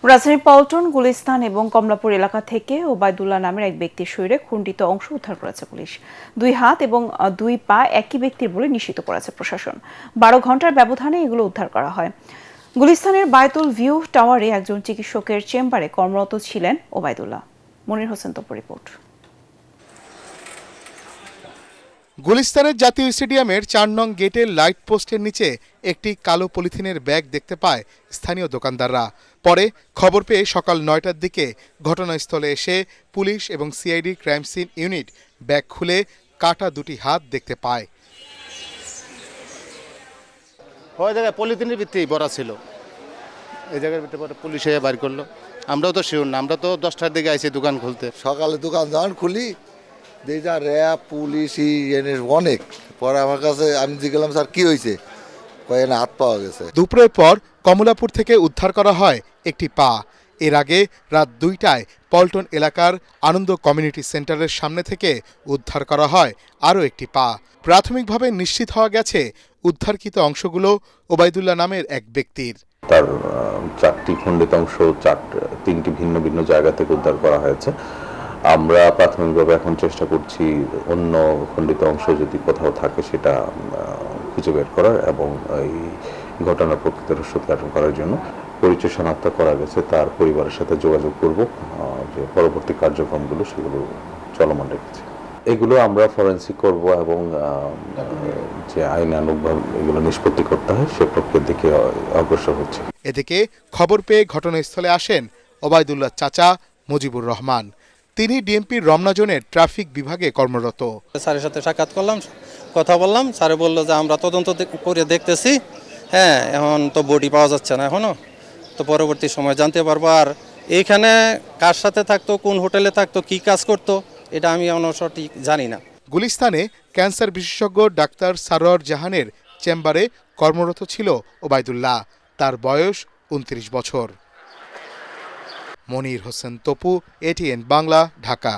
রাজধানীর পল্টন, গুলিস্তান এবং কমলাপুর এলাকা থেকে ওবায়দুল্লাহ নামের এক ব্যক্তির শরীরে খণ্ডিত অংশ উদ্ধার করেছে পুলিশ। 2 হাত এবং 2 পা একই ব্যক্তির বলে নিশ্চিত করেছে প্রশাসন। 12 ঘন্টার ব্যবধানে এগুলো উদ্ধার করা হয়। গুলিস্তানের বায়তুল ভিউ টাওয়ারে একজন চিকিৎসকের চেম্বারে কর্মরত ছিলেন ওবায়দুল্লাহ। মনির হোসেন তপু রিপোর্ট। গুলিস্তানের জাতীয় স্টেডিয়ামের 4 নং গেটের লাইট পোস্টের নিচে একটি কালো পলিথিনের ব্যাগ দেখতে পায় স্থানীয় দোকানদাররা। পরে খবর পেয়ে সকাল 9টার দিকে ঘটনাস্থলে এসে পুলিশ এবং CID crime scene unit bag খুলে কাটা 2টি হাত দেখতে পায়। ওই জায়গায় পলিথিনের ভিত্তি ভরা ছিল, এই জায়গার ভিতরে পরে পুলিশ এসে বাইর করলো। আমরাও তো শিওর না, আমরা তো 10টার দিকে আইছি দোকান খুলতে। সকালে দোকান যখন খুলি যা র্যাব পুলিশ অনেক পরে আমার কাছে আমি জিজ্ঞেলাম স্যার কি হয়েছে, কয়েকটা হাত পাওয়া গেছে। দুপুরের পর কমলাপুর থেকে উদ্ধার করা হয় একটি পা। এর আগে রাত 2টায় পল্টন এলাকার আনন্দ কমিউনিটি সেন্টারের সামনে থেকে উদ্ধার করা হয় আরও একটি পা। প্রাথমিকভাবে নিশ্চিত হওয়া গেছে উদ্ধারকৃত অংশগুলো ওবায়দুল্লাহ নামের এক ব্যক্তির। তার 4টি খণ্ডিত অংশ 3টি ভিন্ন ভিন্ন জায়গা থেকে উদ্ধার করা হয়েছে। আমরা প্রাথমিকভাবে এখন চেষ্টা করছি অন্য খণ্ডিত অংশ যদি কোথাও থাকে সেটা খুঁজে বের করার এবং এই ঘটনার প্রকৃত রহস্য উদ্ঘাটন করার জন্য। পরিচয় শনাক্ত করা গেছে, তার পরিবারের সাথে যোগাযোগ করব, যে পরবর্তী কার্যক্রমগুলো সেগুলো চলমান রেখেছে। এগুলো আমরা ফরেন্সিক করব এবং যে আইনানুগভাবে এগুলো নিষ্পত্তি করতে হয় সে প্রক্রিয়ার দিকে অগ্রসর হচ্ছে। এদিকে খবর পেয়ে ঘটনাস্থলে আসেন ওবায়দুল্লাহ চাচা মুজিবুর রহমান। তিনি ডিএমপির রমনা জোনের ট্রাফিক বিভাগে কর্মরত। স্যারের সাথে সাক্ষাৎ করলাম, কথা বললাম। স্যারে বললো যে আমরা তদন্ত করে দেখতেছি, হ্যাঁ এখন তো বডি পাওয়া যাচ্ছে না এখনো, তো পরবর্তী সময় জানতে পারবো। আর এইখানে কার সাথে থাকতো, কোন হোটেলে থাকতো, কি কাজ করতো, এটা আমি সঠিক জানি না। গুলিস্তানে ক্যান্সার বিশেষজ্ঞ ডাক্তার সারোয়ার জাহানের চেম্বারে কর্মরত ছিল ওবায়দুল্লাহ। তার বয়স 29 বছর। মনির হোসেন তপু, এটিএন বাংলা, ঢাকা।